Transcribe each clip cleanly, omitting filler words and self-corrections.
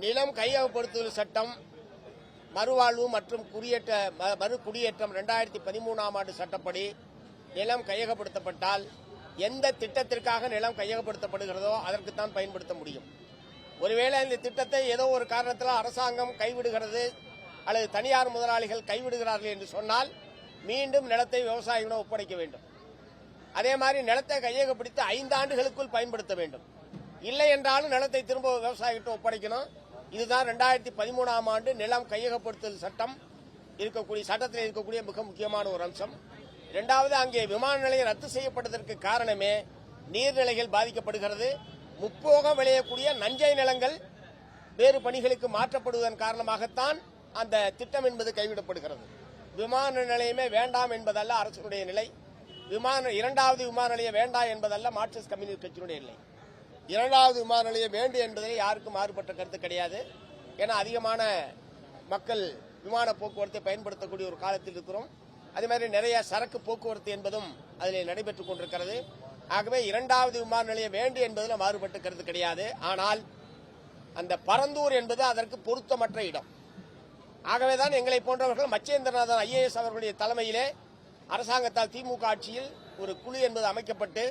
நிலம் கையகப்படுத்துதல் சட்டம், மறுவாழ்வு மற்றும் மறு குடியேற்றம் 2013ஆம் ஆண்டு சட்டப்படி நிலம் கையகப்படுத்தப்பட்டால் எந்த திட்டத்திற்காக நிலம் கையகப்படுத்தப்படுகிறதோ அதற்குத்தான் பயன்படுத்த முடியும். ஒருவேளை இந்த திட்டத்தை ஏதோ ஒரு காரணத்தில் அரசாங்கம் கைவிடுகிறது அல்லது தனியார் முதலாளிகள் கைவிடுகிறார்கள் என்று சொன்னால் மீண்டும் நிலத்தை விவசாயிகளிடம் ஒப்படைக்க வேண்டும். அதே மாதிரி நிலத்தை கையகப்படுத்தி 5 ஆண்டுகளுக்குள் பயன்படுத்த வேண்டும். இல்லை என்றாலும் நிலத்தை திரும்ப விவசாயிகிட்ட ஒப்படைக்கணும். இதுதான் 2013ஆம் ஆண்டு நிலம் கையகப்படுத்துதல் சட்டம் சட்டத்தில் இருக்கக்கூடிய மிக முக்கியமான ஒரு அம்சம். இரண்டாவது, அங்கே விமான நிலையம் ரத்து செய்யப்பட்டதற்கு காரணமே நீர்நிலைகள் பாதிக்கப்படுகிறது. முப்போகம் விளையக்கூடிய நஞ்சை நிலங்கள் வேறு பணிகளுக்கு மாற்றப்படுவதன் காரணமாகத்தான் அந்த திட்டம் என்பது கைவிடப்படுகிறது. விமான நிலையமே வேண்டாம் என்பதல்ல அரசுடைய நிலை. இரண்டாவது விமான நிலையம் வேண்டாம் என்பதல்ல மார்க்சிஸ்ட் கம்யூனிஸ்ட் கட்சியினுடைய நிலை. இரண்டாவது விமான நிலையம் வேண்டும் என்பதில் யாருக்கும் மாறுபட்ட கருத்து கிடையாது. ஏன்னா அதிகமான மக்கள் விமான போக்குவரத்தை பயன்படுத்தக்கூடிய ஒரு காலத்தில் இருக்கிறோம். அதே மாதிரி நிறைய சரக்கு போக்குவரத்து என்பதும் அதில் நடைபெற்றுக் கொண்டிருக்கிறது. ஆகவே இரண்டாவது விமான நிலையம் வேண்டும் என்பதில் மாறுபட்ட கருத்து கிடையாது. ஆனால் அந்த பரந்தூர் என்பது அதற்கு பொருத்தமற்ற இடம். ஆகவேதான் எங்களை போன்றவர்கள் மச்சேந்திரநாதன் IAS அவர்களுடைய தலைமையிலே அரசாங்கத்தால் திமுக ஆட்சியில் ஒரு குழு என்பது அமைக்கப்பட்டு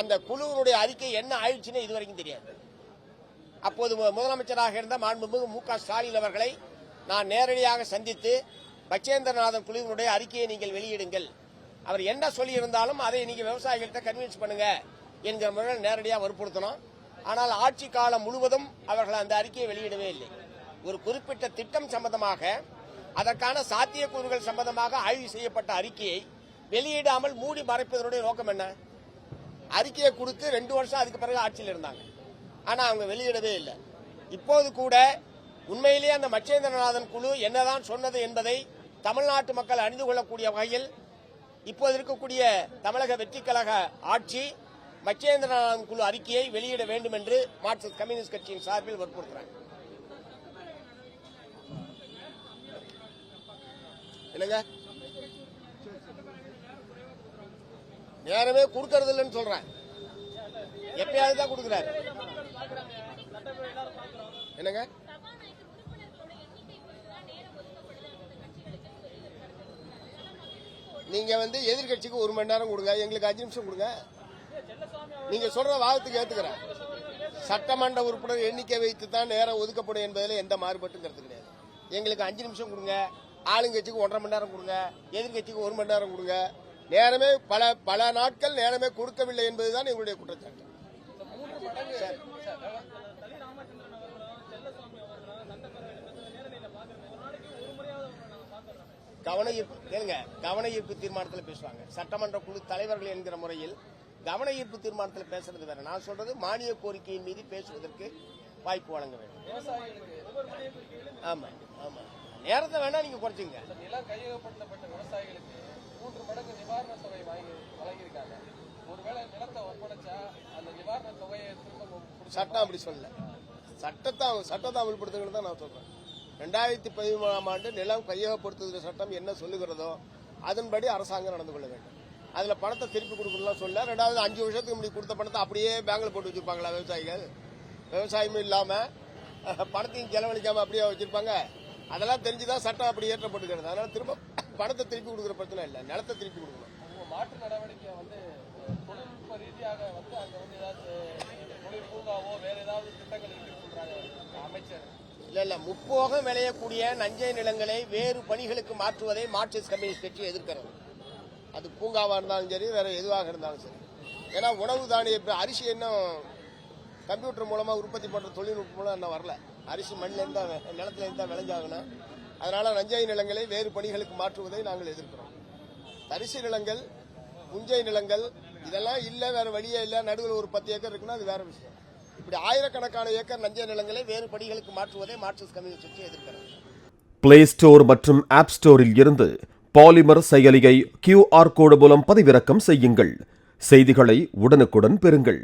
அந்த குழுவினுடைய அறிக்கை என்ன ஆயிடுச்சுன்னு இதுவரைக்கும் தெரியாது. அப்போது முதலமைச்சராக இருந்த மாண்புமிகு MK ஸ்டாலின் அவர்களை நான் நேரடியாக சந்தித்து மச்சேந்திரநாதன் குழுவினுடைய அறிக்கையை நீங்கள் வெளியிடுங்கள், அவர் என்ன சொல்லியிருந்தாலும் அதை நீங்க விவசாயிகள்கிட்ட கன்வின்ஸ் பண்ணுங்க என்கிற முறையில் நேரடியாக வற்புறுத்தணும். ஆனால் ஆட்சி காலம் முழுவதும் அவர்கள் அந்த அறிக்கையை வெளியிடவே இல்லை. ஒரு குறிப்பிட்ட திட்டம் சம்பந்தமாக அதற்கான சாத்தியக்கூறுகள் சம்பந்தமாக ஆய்வு செய்யப்பட்ட அறிக்கையை வெளியிடாமல் மூடி மறைப்பதனுடைய நோக்கம் என்ன? அறிக்கையை கொடுத்து 2 வருஷம் அதுக்கு பிறகு ஆட்சியில் இருந்தாங்க. ஆனா அவங்க வெளியிடவே இல்லை. இப்போது கூட உண்மையிலேயே அந்த மச்சேந்திரநாதன் குழு என்னதான் சொன்னது என்பதை தமிழ்நாட்டு மக்கள் அறிந்து கொள்ளக்கூடிய வகையில் இப்போது இருக்கக்கூடிய தமிழக வெற்றி கழக ஆட்சி மச்சேந்திரநாதன் குழு அறிக்கையை வெளியிட வேண்டும் என்று மார்க்சிஸ்ட் கம்யூனிஸ்ட் கட்சியின் சார்பில் வற்புறுத்துறாங்க. இல்லைங்க, நேரமே கொடுக்கறது இல்லைன்னு சொல்றேன். எப்பயாவது தான் கொடுக்கிறாரு. என்னங்க, நீங்க எதிர்கட்சிக்கு 1 மணி நேரம் கொடுங்க, எங்களுக்கு 5 நிமிஷம் கொடுங்க. நீங்க சொல்ற வாதத்துக்கு ஏத்துக்கிறேன். சட்டமன்ற உறுப்பினர் எண்ணிக்கை வைத்து தான் நேரம் ஒதுக்கப்படும் என்பதில் எந்த மாறுபட்டும் கருத்து கிடையாது. எங்களுக்கு 5 நிமிஷம் கொடுங்க, ஆளுங்கட்சிக்கு 1.5 மணி நேரம் கொடுங்க, எதிர்கட்சிக்கு 1 மணி நேரம் கொடுங்க. நேரமே பல நாட்கள் நேரமே கொடுக்கவில்லை என்பதுதான் எங்களுடைய குற்றச்சாட்டு. கவன ஈர்ப்பு தீர்மானத்தில் பேசுவாங்க. சட்டமன்ற குழு தலைவர்கள் என்கிற முறையில் கவன ஈர்ப்பு தீர்மானத்தில் பேசுறது வேற. நான் சொல்றது மானிய கோரிக்கையின் மீது பேசுவதற்கு வாய்ப்பு வழங்க வேண்டும். ஆமா ஆமா, நேரத்தை வேணா நீங்க குறைச்சிங்க. நிலம் கையகப்படுத்தப்பட்ட விவசாயிகளுக்கு 3 மடங்கு நிவாரண தொகை வழங்கியிருக்காங்க. ஒருவேளை நிலத்தை ஒப்படைச்சா அந்த நிவாரண தொகையை சட்டம் அப்படி சொல்லல. சட்டத்தை அமல்படுத்துங்கிறது தான் நான் சொல்றேன். 2013ஆம் ஆண்டு நிலம் கையகப்படுத்துதல் சட்டம் என்ன சொல்லுகிறதோ அதன்படி அரசாங்கம் நடந்து கொள்ள வேண்டும். அதுல பணத்தை திருப்பி கொடுக்கணும் சொல்ல. 2வது 5 வருஷத்துக்கு முன்னாடி கொடுத்த பணத்தை அப்படியே பேங்க்ல போட்டு வச்சிருப்பாங்களா விவசாயிகள்? விவசாயமும் இல்லாம பணத்தையும் செலவழிக்காம அப்படியே வச்சிருப்பாங்க. அதெல்லாம் தெரிஞ்சுதான் சட்டம் அப்படி ஏற்றப்பட்டுகிறது. அதனால திரும்ப பணத்தை திருப்பி கொடுக்குற பிரச்சனை இல்லை, நிலத்தை திருப்பி கொடுக்கணும். மாற்று நடவடிக்கை தொழில்நுட்ப ரீதியாக அங்க தொழில் பூங்காவோ வேற ஏதாவது திட்டங்கள் இருக்குன்னு சொல்றாங்க அமைச்சர். இல்ல, முப்போகம் விளையக்கூடிய நஞ்சை நிலங்களை வேறு பணிகளுக்கு மாற்றுவதை மார்க்சிஸ்ட் கம்யூனிஸ்ட் கட்சி எதிர்க்கிறது. அது பூங்காவா இருந்தாலும் சரி, வேற எதுவாக இருந்தாலும் சரி. ஏன்னா உணவு தானிய அரிசி இன்னும் கம்ப்யூட்டர் மூலமா உற்பத்தி பண்ற தொழில்நுட்பம் மூலம் இன்னும் வரல. அரிசி மண்ணில இருந்தா நிலத்துல இருந்தா விளைஞ்சாகணும். அதனால நஞ்சை நிலங்களை வேறு பணிகளுக்கு மாற்றுவதை நாங்கள் எதிர்க்கிறோம். தரிசு நிலங்கள், புஞ்சை நிலங்கள் இதெல்லாம் இல்ல, வேற வழியே இல்ல. நடுவில் ஒரு 10 ஏக்கர் இருக்குன்னா அது வேற விஷயம். இப்படி ஆயிரக்கணக்கான ஏக்கர் நஞ்சை நிலங்களை வேறு பணிகளுக்கு மாற்றுவதை மார்க்சிஸ்ட் கம்யூனிஸ்ட் கட்சி எதிர்க்கிறது. பிளே ஸ்டோர் மற்றும் ஆப் ஸ்டோரில் இருந்து பாலிமர் செயலியை QR கோடு மூலம் பதிவிறக்கம் செய்யுங்கள். செய்திகளை உடனுக்குடன் பெறுங்கள்.